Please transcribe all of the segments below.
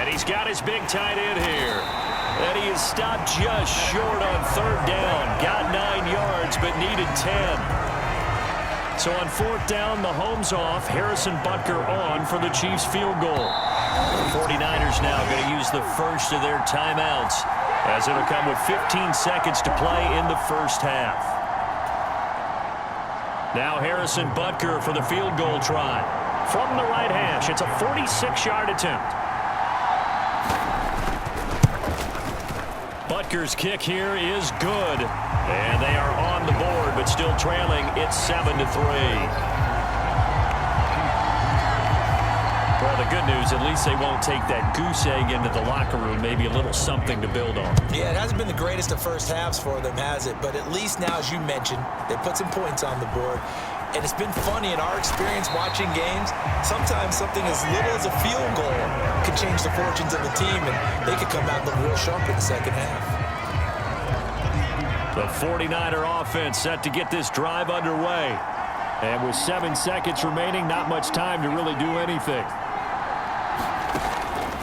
And he's got his big tight end here. And he is stopped just short on third down. Got 9 yards, but needed 10. So on fourth down, Mahomes off. Harrison Butker on for the Chiefs field goal. The 49ers now going to use the first of their timeouts, as it'll come with 15 seconds to play in the first half. Now Harrison Butker for the field goal try. From the right hash, it's a 46-yard attempt. Butker's kick here is good. And they are on the board, but still trailing. It's 7-3. Well, the good news, at least they won't take that goose egg into the locker room. Maybe a little something to build on. Yeah, it hasn't been the greatest of first halves for them, has it? But at least now, as you mentioned, they put some points on the board. And it's been funny in our experience watching games. Sometimes something as little as a field goal could change the fortunes of a team, and they could come out and look real sharp in the second half. The 49er offense set to get this drive underway. And with 7 seconds remaining, not much time to really do anything.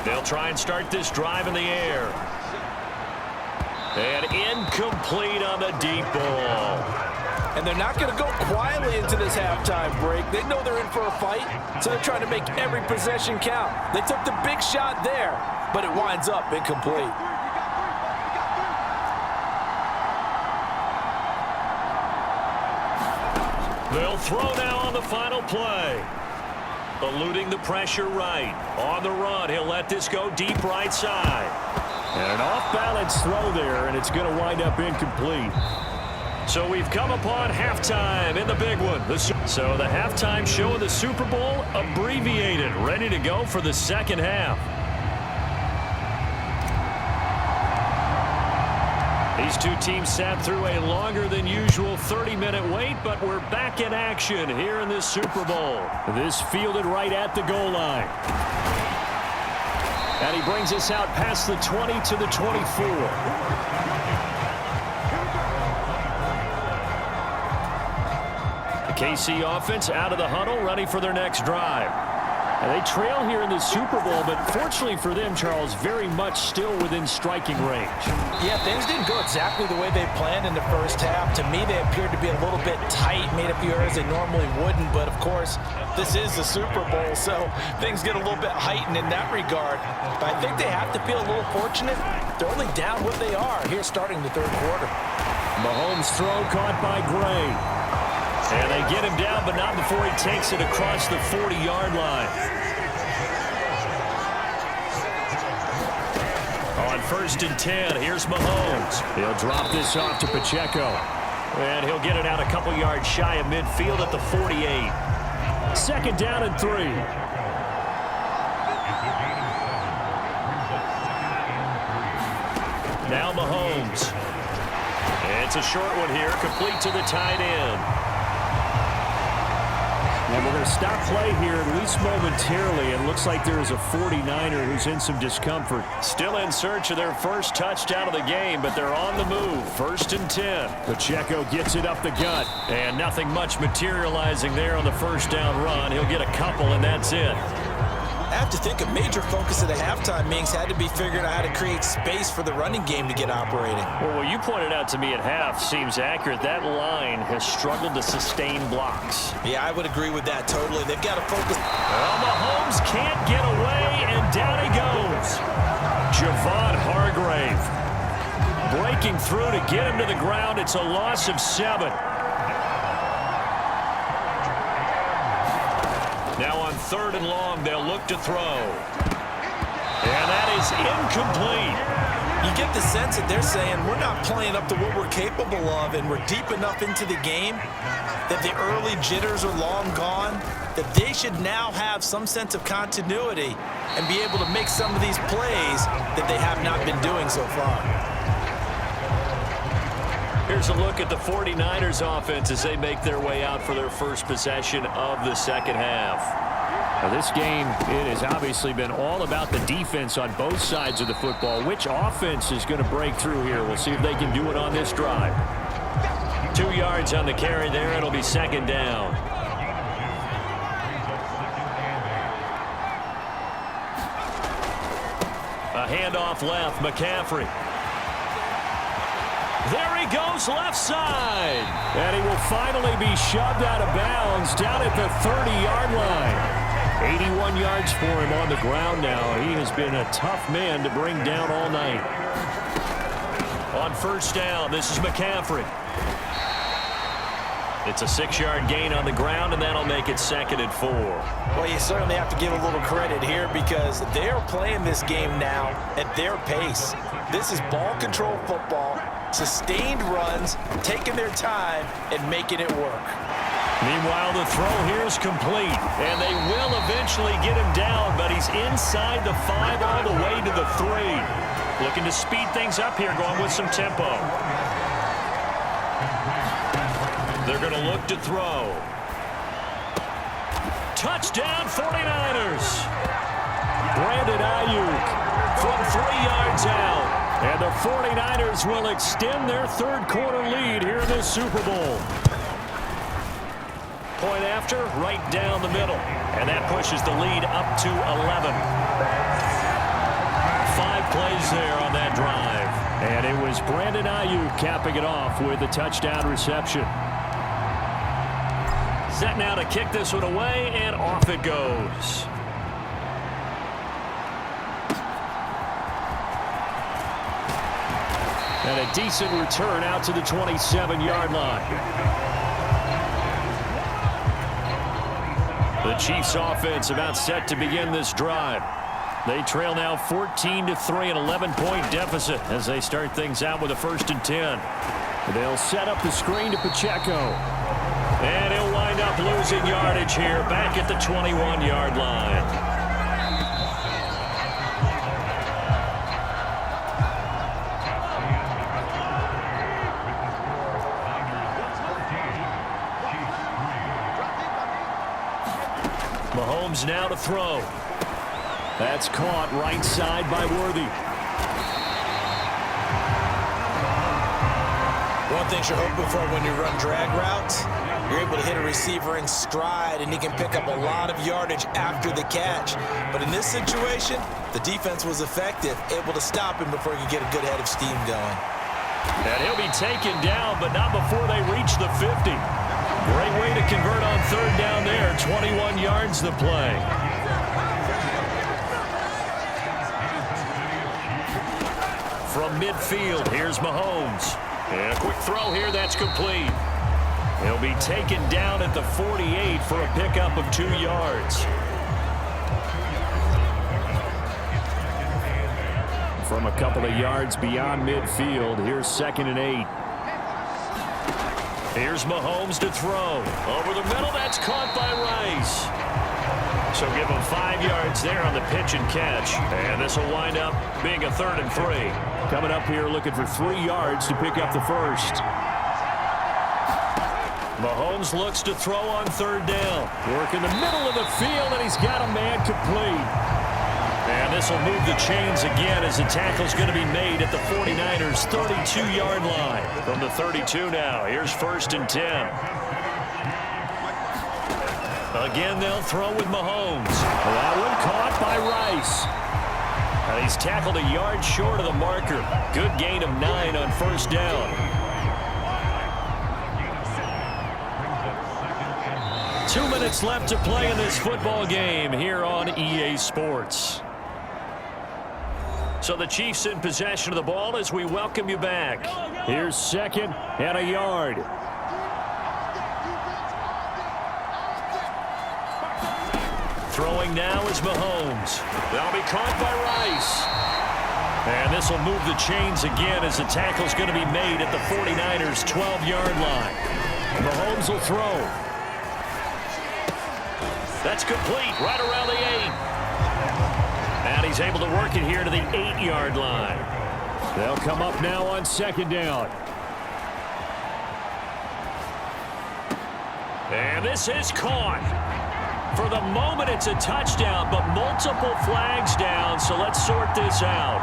They'll try and start this drive in the air. And incomplete on the deep ball. And they're not going to go quietly into this halftime break. They know they're in for a fight, so they're trying to make every possession count. They took the big shot there, but it winds up incomplete. They'll throw now on the final play. Eluding the pressure right. On the run, he'll let this go deep right side. And an off-balance throw there, and it's going to wind up incomplete. So we've come upon halftime in the big one. So the halftime show of the Super Bowl, abbreviated, ready to go for the second half. These two teams sat through a longer than usual 30-minute wait, but we're back in action here in this Super Bowl. This fielded right at the goal line. And he brings us out past the 20 to the 24. The KC offense out of the huddle, ready for their next drive. And they trail here in the Super Bowl, but fortunately for them, Charles, very much still within striking range. Yeah, things didn't go exactly the way they planned in the first half. To me, they appeared to be a little bit tight, made up the errors they normally wouldn't. But, of course, this is the Super Bowl, so things get a little bit heightened in that regard. But I think they have to feel a little fortunate. They're only down what they are here starting the third quarter. Mahomes' throw caught by Gray. And they get him down, but not before he takes it across the 40-yard line. On 1st and 10, here's Mahomes. He'll drop this off to Pacheco. And he'll get it out a couple yards shy of midfield at the 48. 2nd down and 3. Now Mahomes. It's a short one here, complete to the tight end. And we're going to stop play here at least momentarily. It looks like there is a 49er who's in some discomfort. Still in search of their first touchdown of the game, but they're on the move. 1st and 10. Pacheco gets it up the gut. And nothing much materializing there on the first down run. He'll get a couple, and that's it. I have to think a major focus of the halftime meetings had to be figuring out how to create space for the running game to get operating. Well, what you pointed out to me at half seems accurate. That line has struggled to sustain blocks. Yeah, I would agree with that totally. They've got to focus. Well, Mahomes can't get away, and down he goes. Javon Hargrave breaking through to get him to the ground. It's a loss of 7. Now on 3rd and long, they'll look to throw. And that is incomplete. You get the sense that they're saying we're not playing up to what we're capable of, and we're deep enough into the game that the early jitters are long gone, that they should now have some sense of continuity and be able to make some of these plays that they have not been doing so far. Here's a look at the 49ers offense as they make their way out for their first possession of the second half. Now this game, it has obviously been all about the defense on both sides of the football. Which offense is going to break through here? We'll see if they can do it on this drive. 2 yards on the carry there. It'll be 2nd down. A handoff left, McCaffrey. There he goes left side. And he will finally be shoved out of bounds down at the 30-yard line. 81 yards for him on the ground now. He has been a tough man to bring down all night. On first down, this is McCaffrey. It's a 6-yard gain on the ground, and that'll make it 2nd and 4. Well, you certainly have to give a little credit here because they're playing this game now at their pace. This is ball control football, sustained runs, taking their time, and making it work. Meanwhile, the throw here is complete, and they will eventually get him down, but he's inside the 5 all the way to the 3. Looking to speed things up here, going with some tempo. They're going to look to throw. Touchdown, 49ers. Brandon Ayuk from 3 yards out. And the 49ers will extend their third-quarter lead here in the Super Bowl. Point after, right down the middle. And that pushes the lead up to 11. 5 plays there on that drive. And it was Brandon Ayuk capping it off with a touchdown reception. Set now to kick this one away, and off it goes. And a decent return out to the 27-yard line. The Chiefs offense about set to begin this drive. They trail now 14-3, an 11-point deficit as they start things out with a 1st and 10. They'll set up the screen to Pacheco. And he'll wind up losing yardage here back at the 21-yard line. Mahomes now to throw. That's caught right side by Worthy. One thing you're hoping for when you run drag routes, you're able to hit a receiver in stride, and he can pick up a lot of yardage after the catch. But in this situation, the defense was effective, able to stop him before he could get a good head of steam going. And he'll be taken down, but not before they reach the 50. Great way to convert on 3rd down there. 21 yards the play. From midfield, here's Mahomes. And a quick throw here, that's complete. He'll be taken down at the 48 for a pickup of 2 yards. From a couple of yards beyond midfield, here's 2nd and 8. Here's Mahomes to throw. Over the middle, that's caught by Rice. So give him 5 yards there on the pitch and catch. And this will wind up being a 3rd and 3. Coming up here looking for 3 yards to pick up the 1st. Mahomes looks to throw on 3rd down. Work in the middle of the field, and he's got a man complete. And this will move the chains again as the tackle's going to be made at the 49ers' 32-yard line. From the 32 now, here's 1st and 10. Again, they'll throw with Mahomes. That one caught by Rice. And he's tackled a yard short of the marker. Good gain of 9 on 1st down. 2 minutes left to play in this football game here on EA Sports. So the Chiefs in possession of the ball as we welcome you back. Here's 2nd and a yard. Throwing now is Mahomes. That'll be caught by Rice. And this will move the chains again as the tackle's going to be made at the 49ers' 12-yard line. Mahomes will throw. That's complete right around the 8. And he's able to work it here to the 8-yard line. They'll come up now on 2nd down. And this is caught. For the moment, it's a touchdown, but multiple flags down, so let's sort this out.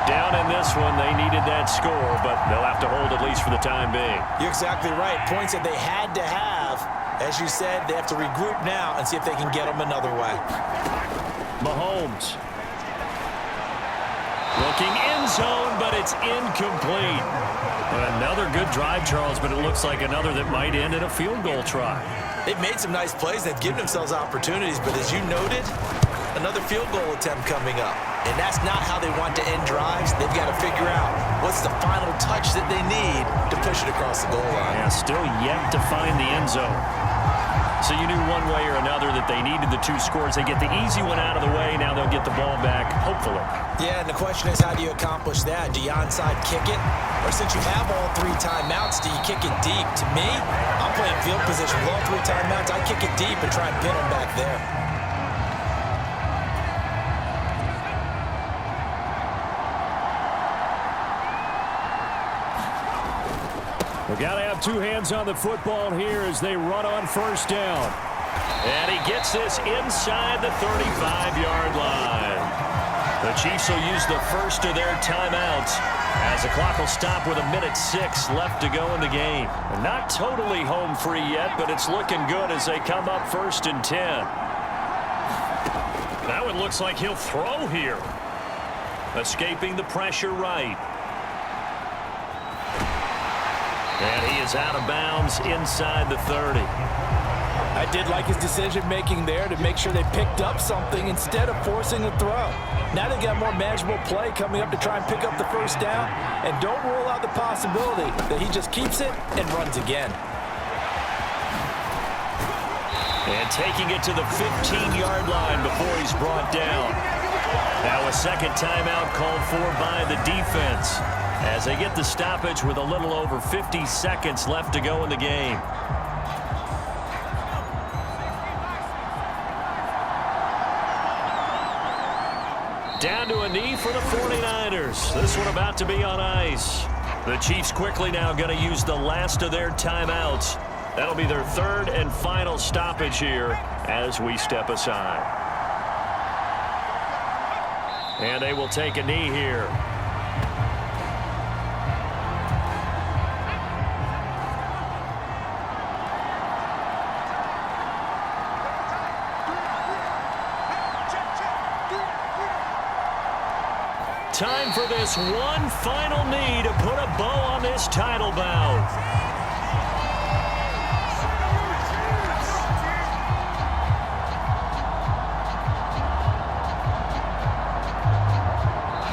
Down won in this one. They needed that score, but they'll have to hold at least for the time being. You're exactly right. Points that they had to have. As you said, they have to regroup now and see if they can get them another way. Mahomes. Looking end zone, but it's incomplete. Another good drive, Charles, but it looks like another that might end in a field goal try. They've made some nice plays. They've given themselves opportunities, but as you noted, another field goal attempt coming up. And that's not how they want to end drives. They've got to figure out what's the final touch that they need to push it across the goal line. Yeah, still yet to find the end zone. So you knew one way or another that they needed the 2 scores. They get the easy one out of the way. Now they'll get the ball back, hopefully. Yeah, and the question is, how do you accomplish that? Do you onside kick it? Or since you have all 3 timeouts, do you kick it deep? To me, I'm playing field position with all 3 timeouts. I kick it deep and try and pin them back there. We've got to have 2 hands on the football here as they run on first down. And he gets this inside the 35-yard line. The Chiefs will use the first of their timeouts as the clock will stop with 1:06 left to go in the game. And not totally home free yet, but it's looking good as they come up 1st and 10. Now it looks like he'll throw here. Escaping the pressure right. And he is out of bounds inside the 30. I did like his decision-making there to make sure they picked up something instead of forcing a throw. Now they got more manageable play coming up to try and pick up the first down, and don't rule out the possibility that he just keeps it and runs again. And taking it to the 15-yard line before he's brought down. Now a second timeout called for by the defense as they get the stoppage with a little over 50 seconds left to go in the game. Down to a knee for the 49ers. This one about to be on ice. The Chiefs quickly now going to use the last of their timeouts. That'll be their 3rd and final stoppage here as we step aside. And they will take a knee here. Time for this one final knee to put a bow on this title bout.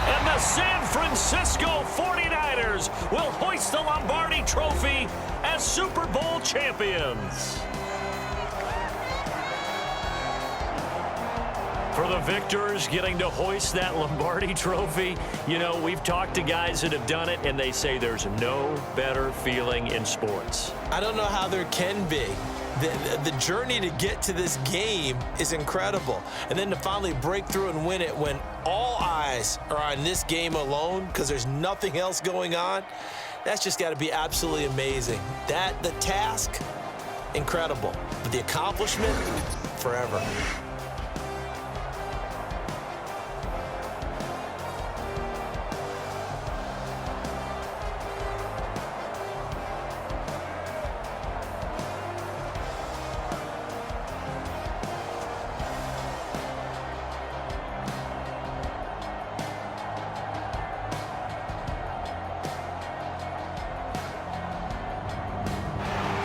And the San Francisco 49ers will hoist the Lombardi Trophy as Super Bowl champions. For the victors getting to hoist that Lombardi Trophy, you know, we've talked to guys that have done it, and they say there's no better feeling in sports. I don't know how there can be. The journey to get to this game is incredible. And then to finally break through and win it when all eyes are on this game alone because there's nothing else going on, that's just got to be absolutely amazing. The task, incredible. But the accomplishment, forever.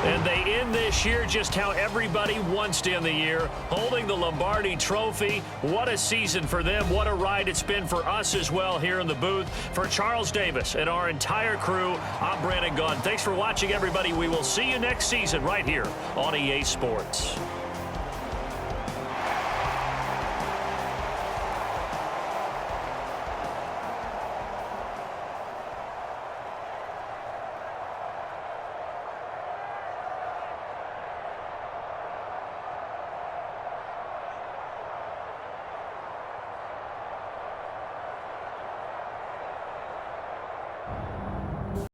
And they end this year just how everybody wants to end the year, holding the Lombardi Trophy. What a season for them. What a ride it's been for us as well here in the booth. For Charles Davis and our entire crew, I'm Brandon Gaudin. Thanks for watching, everybody. We will see you next season right here on EA Sports.